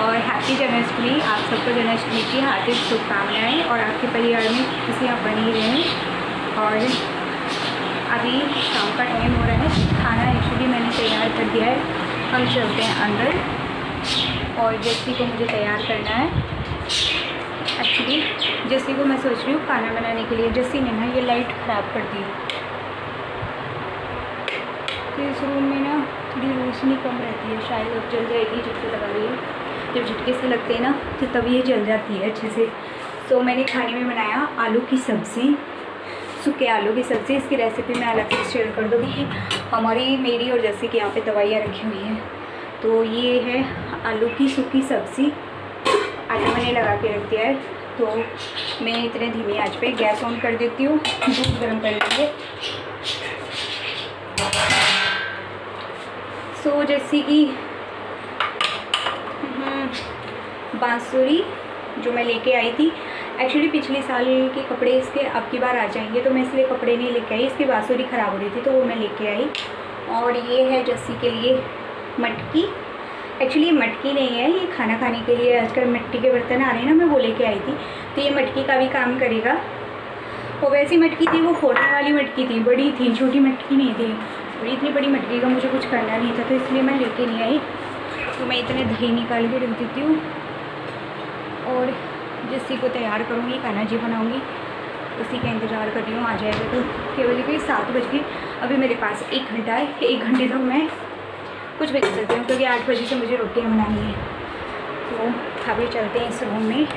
और हैप्पी जन्माष्टमी। आप सबको जन्माष्टमी की हार्दिक शुभकामनाएं और आपके परिवार में किसी आप बनी रहें। और अभी शाम का टाइम हो रहा है, खाना एक्चुअली मैंने तैयार कर दिया है। हम चलते हैं अंदर और जैसी को मुझे तैयार करना है। एक्चुअली जैसी को मैं सोच रही हूँ खाना बनाने के लिए। जैसी ने ना ये लाइट ख़राब कर दी, तो इस रूम में ना थोड़ी रोशनी कम रहती है, शायद अब जल जाएगी। झटके लगा रही है, जब झटके से लगते हैं ना तो तब ये जल जाती है अच्छे से। तो मैंने खाने में बनाया आलू की सब्ज़ी, सूखे आलू की सब्ज़ी। इसकी रेसिपी मैं अलग से शेयर कर दूँगी। हमारी मेरी और जैसे कि यहाँ पे दवाइयाँ रखी हुई हैं। तो ये है आलू की सूखी सब्ज़ी। आटा मैंने लगा के रख दिया है, तो मैं इतने धीमी आंच पे गैस ऑन कर देती हूँ। दूध गर्म कर लेंगे। सो जैसे कि बांसुरी जो मैं लेके आई थी, एक्चुअली पिछले साल के कपड़े इसके अब की बार आ जाएंगे, तो मैं इसलिए कपड़े नहीं लेके आई। इसकी बांसुरी ख़राब हो रही थी तो वो मैं लेके आई। और ये है जस्सी के लिए मटकी। एक्चुअली ये मटकी नहीं है, ये खाना खाने के लिए आजकल मिट्टी के बर्तन आ रहे हैं ना, मैं वो लेके आई थी। तो ये मटकी का भी काम करेगा। वो वैसी मटकी थी, वो फोड़ने वाली मटकी थी, बड़ी थी, छोटी मटकी नहीं थी। और इतनी बड़ी मटकी का मुझे कुछ करना नहीं था, तो इसलिए मैं लेके नहीं आई। तो मैं इतने दही निकाल के रख देती हूँ और जस्सी को तैयार करूँगी, खाना जी बनाऊँगी। उसी का इंतज़ार कर रही हूँ, आ जाएगा। तो केवल कि 7 बज गए, अभी मेरे पास 1 घंटा है। 1 घंटे तक मैं कुछ भी कर सकती हूँ, क्योंकि 8 बजे से मुझे रोटियाँ बनानी है। तो अभी चलते हैं इस रूम में।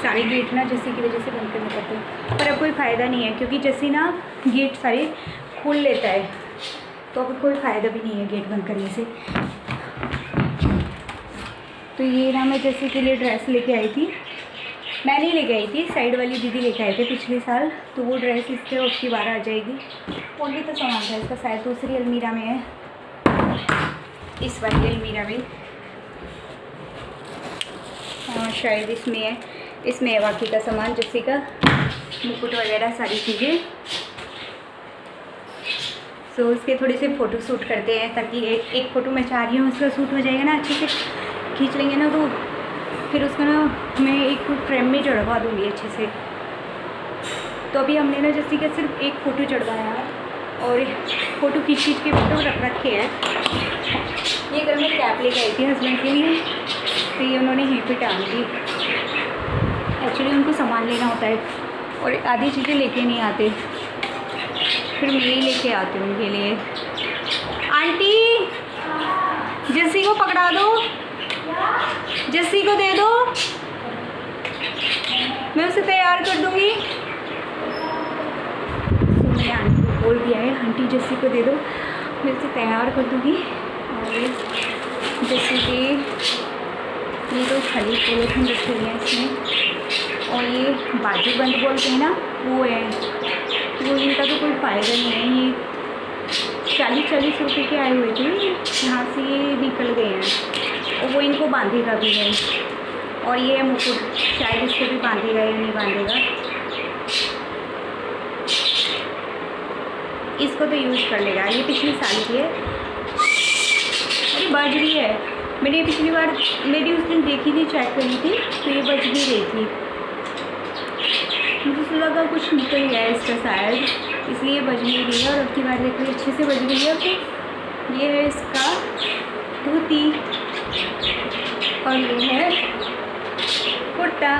सारे गेट ना जस्सी की वजह से बंद करने पड़ते हैं, पर अब कोई फ़ायदा नहीं है, क्योंकि जस्सी ना गेट सारे खोल लेता है, तो अब कोई फ़ायदा भी नहीं है गेट बंद करने से। तो ये ना मैं जस्सी के लिए ड्रेस लेके आई थी। मैं नहीं लेके आई थी, साइड वाली दीदी लेके आए थे पिछले साल। तो वो ड्रेस इसके उसकी बार आ जाएगी। और भी तो सामान था इसका, शायद दूसरी अलमीरा में है, इस वाली अलमीरा में। हाँ शायद इसमें है, इसमें है बाकी का सामान, जस्सी का मुकुट वगैरह सारी चीज़ें। सो उसके थोड़े से फ़ोटो शूट करते हैं, ताकि एक फ़ोटो मैं चाह रही हूँ उसका शूट हो जाएगा ना, अच्छे से खींच लेंगे ना, तो फिर उसको ना मैं एक फ्रेम में चढ़वा दूँगी अच्छे से। तो अभी हमने ना जस्सी का सिर्फ एक फ़ोटो चढ़वाया और फ़ोटो खींच के फ़ोटो रख रखे हैं। ये कल मैं कैप लेके आई थी हस्बैंड के लिए, तो ये उन्होंने यहीं पे टांग दी। एक्चुअली उनको सामान लेना होता है और आधी चीज़ें लेके नहीं आते, फिर मैं ही लेके आती हूँ उनके लिए। आंटी जस्सी को पकड़ा दो, जस्सी को दे दो, मैं उसे तैयार कर दूँगी। तो मैंने आंटी को बोल दिया है, आंटी जस्सी को दे दो, मैं उसे तैयार कर दूँगी। और जस्सी के ये तो खाली पोलोथीन रखी हुई है इसमें, और ये बाजू बंद बोलते हैं ना वो है, वो इनका तो कोई फ़ायदा नहीं है। ये 40-40 रुपये के आए हुए थे, यहाँ से ये निकल गए हैं, और वो इनको बांधेगा भी है। और ये मुकुट शायद इसको भी बांधेगा या नहीं बांधेगा, इसको तो यूज़ कर लेगा। ये पिछले साल की है, अरे बज रही है। मैंने पिछली बार मेरी उस दिन देखी थी, चेक करी थी, तो ये बज भी रही थी। मुझे लगा कुछ निकल गया है इसका शायद, इसलिए बज नहीं रही है। और अब की बार देख रही अच्छे से बज गई है। तो ये है इसका धोती और ये है कुर्ता,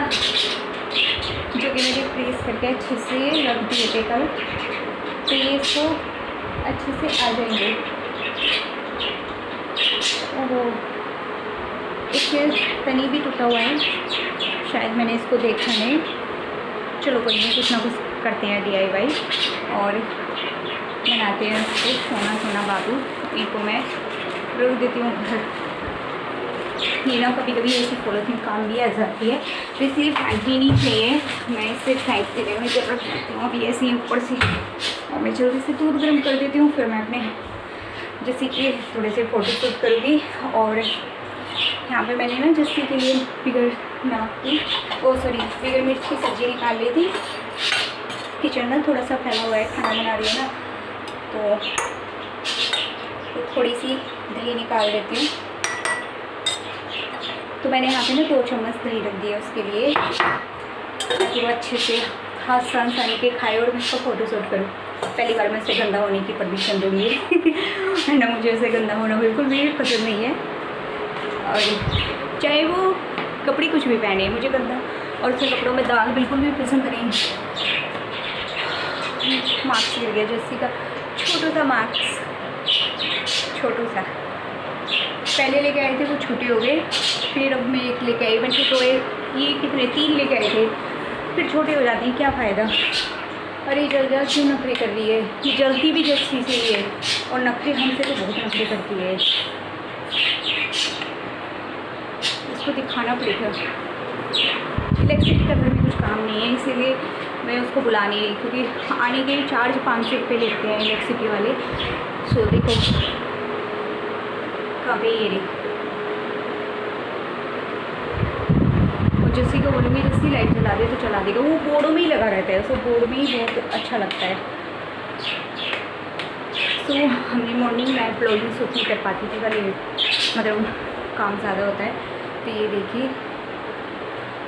जो कि मैंने प्रेस करके अच्छे से रख दिए थे कल, तो ये इसको अच्छे से आ जाएंगे। ओहो, इसके तनी भी टूटा हुआ है, शायद मैंने इसको देखा नहीं। चलो कोई नहीं, कुछ ना कुछ करते हैं DIY और बनाते हैं उसको सोना सोना बाबू। इनको मैं रख देती हूँ घर। ये ना कभी कभी ऐसी पॉलीथीन काम भी आ जाती है, तो इसलिए फेंकनी नहीं चाहिए। मैं इसे फेंक देने में जब रख देती हूँ अभी ऐसे ही ऊपर से। और मैं जल्दी से दूध गर्म कर देती हूँ, फिर मैं अपने जैसे कि थोड़े से फ़ोटो शूट करूँगी। और यहाँ पे मैंने ना जस्सी के लिए बिगर नमक की बिगर मिर्च की सब्ज़ी निकाल ली थी। किचन ना थोड़ा सा फैला हुआ है, खाना बना रही है ना, तो थोड़ी सी दही निकाल देती हूँ। तो मैंने यहाँ पे ना 2 चम्मच दही रख दिया उसके लिए, ताकि वो अच्छे से हाथ सान के खाए और मैं उसका फ़ोटो शूट करूँ। पहली बार मैं उसे गंदा होने की परमिशन दूँगी है ना, मुझे उसे गंदा होना बिल्कुल भी पसंद नहीं है। और चाहे वो कपड़े कुछ भी पहने, मुझे गंदा और उसके कपड़ों में दाग बिल्कुल भी पसंद नहीं। मार्क्स गिर गया जैसी का, छोटा सा मार्क्स, छोटा सा। पहले लेके आए थे वो छोटे हो गए, फिर अब मैं एक लेके आई। मैंने तो ये कितने 3 लेके आए थे, फिर छोटे हो जाते हैं, क्या फ़ायदा। अरे जल क्यों नखरे कर रही है, ये जलती भी जल्दी से ही है और नखरे हमसे तो बहुत नखरे करती है। इसको दिखाना पड़ेगा। इलेक्ट्रिसिटी का घर में कुछ काम नहीं है, इसीलिए मैं उसको बुला नहीं रही, क्योंकि आने के चार्ज 500 रुपये लेते हैं इलेक्ट्रिसिटी वाले। सो देखो कहाँ पे ये रही, और जैसी को बोलूँगी जैसी लाइट जला दे तो चला देगा। वो बोर्डों में ही लगा रहता है, उसको बोर्ड में ही बहुत अच्छा लगता है। तो हमने मॉर्निंग में ब्लॉगिंग शूट नहीं कर पाती थी, कल मतलब काम ज़्यादा होता है। तो ये देखिए,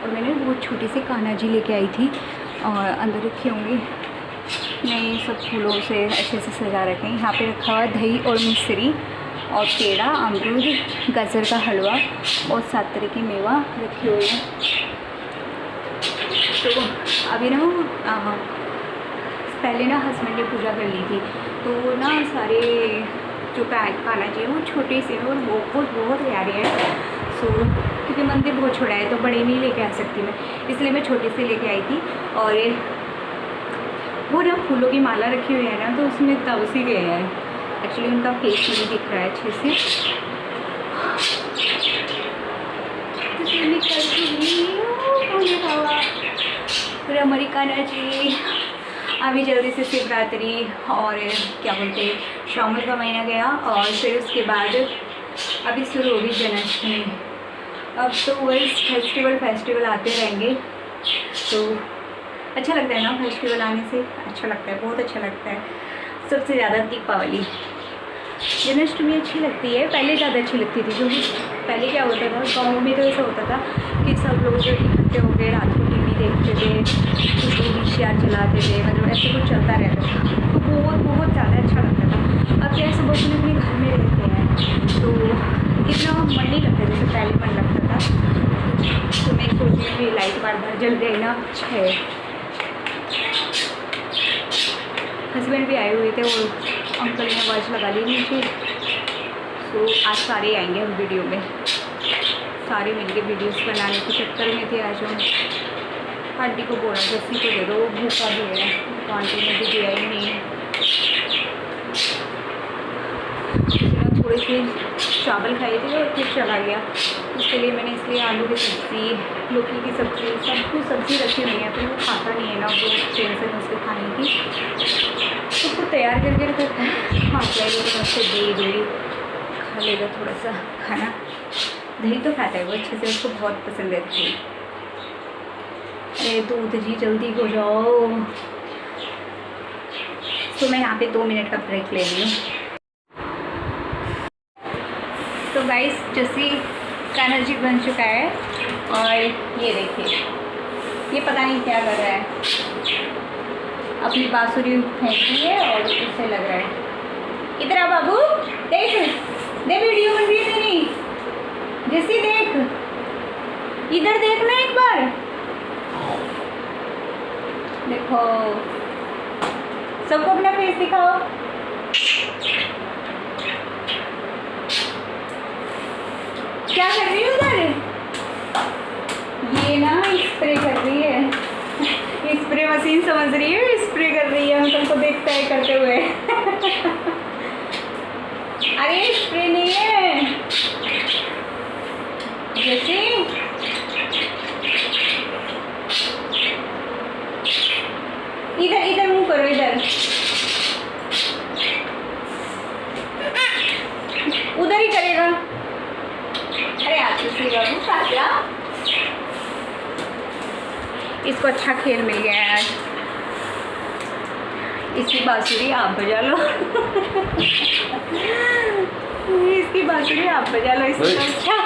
और मैंने बहुत छोटी सी कान्हा जी लेके आई थी और अंदर रखी होंगी, नए सब फूलों से अच्छे से सजा रखे हैं। यहाँ पे रखा हुआ दही और मिश्री और पेड़ा, अमरूद, गाजर का हलवा और 7 तरह की मेवा रखी हुई है। तो अभी ना पहले ना हस्बैंड ने पूजा कर ली थी, तो ना सारे जो कान्हा जी है वो छोटे से और बहुत बहुत प्यारे हैं। सो क्योंकि मंदिर बहुत छोटा है तो बड़े नहीं लेके आ सकती मैं, इसलिए मैं छोटे से लेके आई थी। और वो ना फूलों की माला रखी हुई है ना, तो उसमें तवस ही गए हैं। एक्चुअली उनका फेस नहीं दिख रहा है अच्छे से। फिर हमारी कान्हा जी अभी जल्दी से शिवरात्रि और क्या बोलते हैं श्रावण का महीना गया, और फिर उसके बाद अभी शुरू होगी जन्माष्टमी। अब तो वही फेस्टिवल आते रहेंगे, तो अच्छा लगता है ना फेस्टिवल आने से, अच्छा लगता है, बहुत अच्छा लगता है। सबसे ज़्यादा दीपावली, जन्माष्टमी अच्छी लगती है, पहले ज़्यादा अच्छी लगती थी, क्योंकि पहले क्या होता था गाँव में, तो ऐसा होता था कि सब लोग जो इकट्ठे हो गए रात को टीवी देखते थे, कुछ लोग VCR चलाते थे, मतलब ऐसे कुछ चलता रहता था, तो बहुत बहुत ज़्यादा अच्छा लगता था। अब क्या सब अपने अपने घर में रहते हैं, तो इतना मन नहीं लगता जैसे पहले मन लगता था। तो मैं सोच रही हूँ लाइट बार जल गई ना, अच्छा है। हस्बैंड भी आए हुए थे और अंकल ने आवाज़ लगा ली नीचे। तो आज सारे आएंगे हम वीडियो में, सारे मिलके वीडियोस बनाने के चक्कर में थे आज हम। आंटी को बोला जैसी को दे दो, वो भूखा भी है, तो आंटी ने भी दिया ही नहीं। थोड़े से चावल खाए थे और फिर चला गया, उसके लिए मैंने इसलिए आलू की सब्ज़ी, लौकी की सब्ज़ी, सब कुछ सब्ज़ी रखी हुई है, फिर वो खाता नहीं है ना, वो टेंशन उसके खाने की, तो उसको तैयार करके रखा है। हाँ चाहिए तो उससे दही खा लेगा थोड़ा सा खाना। दही तो खाता है वो अच्छे से, उसको बहुत पसंद है दही। अरे दूध जी जल्दी हो जाओ। तो मैं यहाँ पे 2 मिनट का ब्रेक ले रही हूँ। तो गाइस जैसी कान्हा जी बन चुका है, और ये देखिए ये पता नहीं क्या कर रहा है, अपनी बांसुरी फेंकी है और उसे लग रहा है। इधर आ बाबू, देख दे, वीडियो बन रही है तेरी, जैसी देख, इधर देखना एक बार, देखो सबको अपना फेस दिखाओ। क्या कर रही है उधर? ये ना स्प्रे कर रही है, स्प्रे मशीन समझ रही है, स्प्रे कर रही है अंकल को देखता है करते हुए। अरे स्प्रे नहीं है, जैसे इधर इधर मुंह करो, इधर उधर ही करेगा। अरे आज इसको अच्छा खेल मिल गया है आज, इसकी बांसुरी आप बजा लो। इसकी बांसुरी आप बजा लो इससे अच्छा।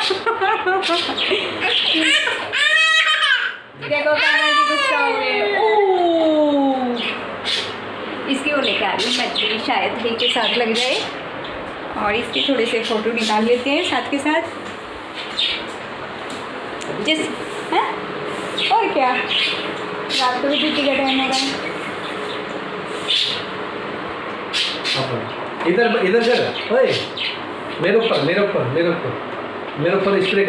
देखो कान्हा जी गुस्सा हो गए। इसकी वो लेके आ रही हूँ मैं, शायद दही के साथ लग जाए। और इसके थोड़े से फ़ोटो निकाल लेते हैं साथ के साथ। जिस है और क्या, रात को भी ड्यूटी का टाइम हो रहा है। इधर इधर कर, ओए मेरे ऊपर मेरे ऊपर मेरे ऊपर मेरे ऊपर स्प्रे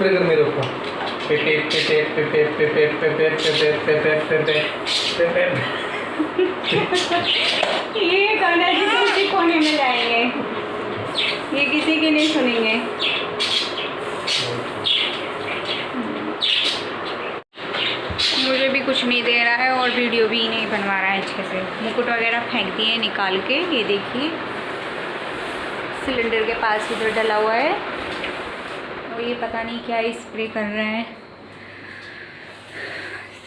कर मेरे ऊपर। पे पे पे पे पे पे पे पे पे पे पे पे पे पे। ये कान्हा जी तो उसी कोने में जाएंगे, ये किसी की नहीं सुनेंगे। मुझे भी कुछ नहीं दे रहा है और वीडियो भी नहीं बनवा रहा है अच्छे से। मुकुट वगैरह फेंक दिए निकाल के, ये देखिए सिलेंडर के पास इधर डला हुआ है। और ये पता नहीं क्या स्प्रे कर रहे हैं।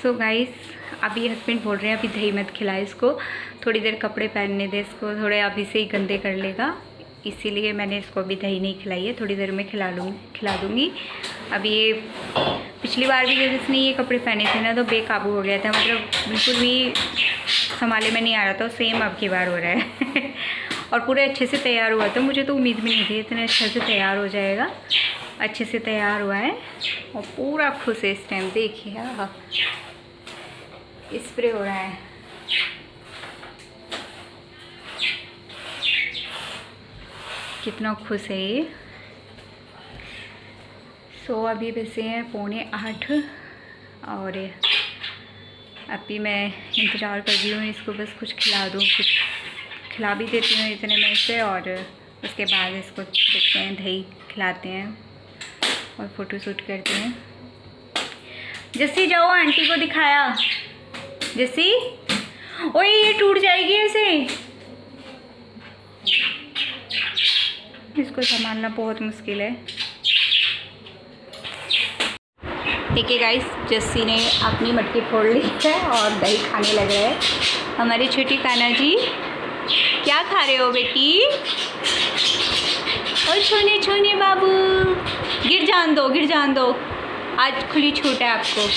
सो गाइस, अभी हस्बैंड बोल रहे हैं अभी दही मत खिला इसको, थोड़ी देर कपड़े पहनने दे इसको, थोड़े अभी से ही गंदे कर लेगा, इसीलिए मैंने इसको अभी दही नहीं खिलाई है। थोड़ी देर में खिला दूँगी। अभी ये पिछली बार भी जब इसने ये कपड़े पहने थे ना तो बेकाबू हो गया था, मतलब बिल्कुल भी संभाले में नहीं आ रहा था। सेम अब की बार हो रहा है। और पूरे अच्छे से तैयार हुआ था, मुझे तो उम्मीद भी नहीं थी इतने अच्छे से तैयार हो जाएगा। अच्छे से तैयार हुआ है और पूरा खुश है इस टाइम। देखिए हाँ, स्प्रे हो रहा है। कितना खुश है ये। सो अभी वैसे हैं 7:45 और अभी मैं इंतज़ार कर रही हूँ इसको, बस कुछ खिला दूँ, कुछ खिला भी देती हूँ इतने में से। और उसके बाद इसको देखते हैं, दही खिलाते हैं और फ़ोटो शूट करते हैं। जैसी जाओ आंटी को दिखाया। जैसी ओए ये टूट जाएगी ऐसे, इसको संभालना बहुत मुश्किल है। देखिए गाइस, जस्सी ने अपनी मटकी फोड़ ली है और दही खाने लग रहा है। हमारी छोटी कान्हा जी क्या खा रहे हो बेटी? और छोने छोने बाबू, गिर जान दो, आज खुली छूट है आपको।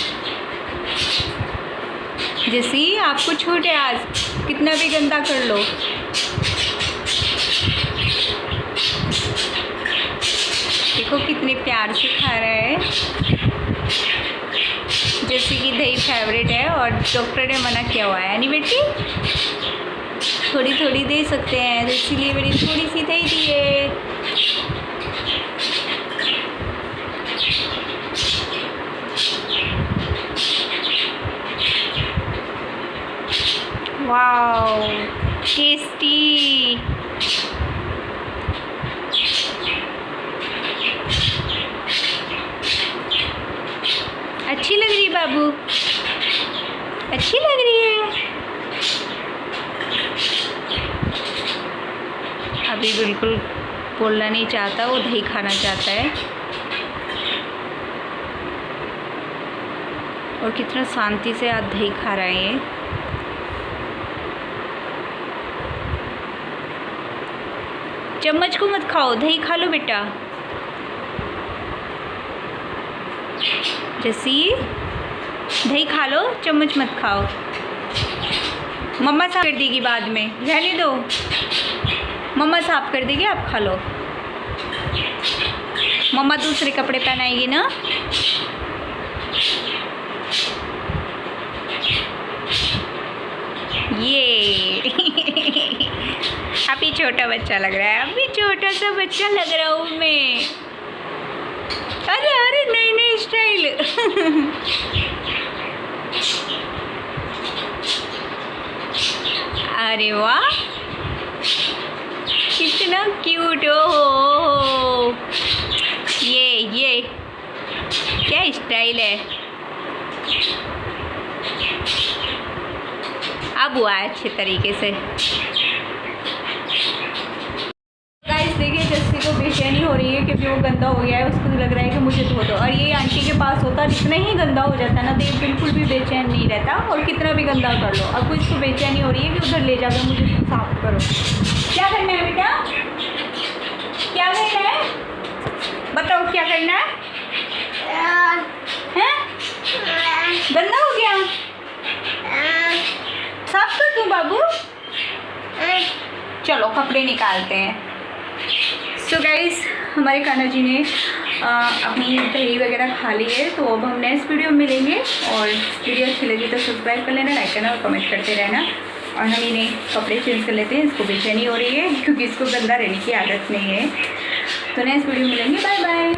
जस्सी आपको छूट है आज, कितना भी गंदा कर लो। देखो कितने प्यार से खा रहा है। जैसे कि दही फेवरेट है और डॉक्टर ने मना किया हुआ है नहीं बेटी, थोड़ी थोड़ी दे सकते हैं, तो इसीलिए मैंने थोड़ी सी दही दी है। Wow tasty. अच्छी लग रही है बाबू, अच्छी लग रही है। अभी बिल्कुल बोलना नहीं चाहता, वो दही खाना चाहता है। और कितना शांति से आज दही खा रहा है ये। चम्मच को मत खाओ, दही खा लो बेटा। जैसी दही खा लो, चम्मच मत खाओ। मम्मा साफ कर देगी बाद में, रहने दो, मम्मा साफ कर देगी, आप खा लो। मम्मा दूसरे कपड़े पहनाएगी ना। ये अभी छोटा बच्चा लग रहा है, अभी छोटा सा बच्चा लग रहा हूँ मैं। अरे अरे नई नई स्टाइल। अरे वाह कितना क्यूट हो। ये क्या स्टाइल है। अब हुआ है अच्छे तरीके से। गाइस देखिए, जस्सी को बेचैनी हो रही है क्योंकि वो गंदा हो गया है, उसको लग रहा है कि मुझे धो दो। और ये आंटी के पास होता, जितना ही गंदा हो जाता है ना तो ये बिल्कुल भी बेचैन नहीं रहता, और कितना भी गंदा कर लो। अब इसको बेचैनी हो रही है कि उधर ले जाकर मुझे साफ करो। क्या करना है बेटा, क्या क्या करना है? हैं? गंदा हो गया, साफ कर दूँ बाबू? चलो कपड़े निकालते हैं। सो गाइस, हमारे कान्हा जी ने अपनी दही वगैरह खा ली है, तो अब हम नेक्स्ट वीडियो में मिलेंगे। और वीडियो अच्छी लगी तो सब्सक्राइब कर लेना, लाइक करना और कमेंट करते रहना। और हम इन्हें कपड़े चेंज कर लेते हैं, इसको बेचैनी हो रही है क्योंकि इसको गंदा रहने की आदत नहीं है। तो नेक्स्ट वीडियो मिलेंगे, बाय बाय।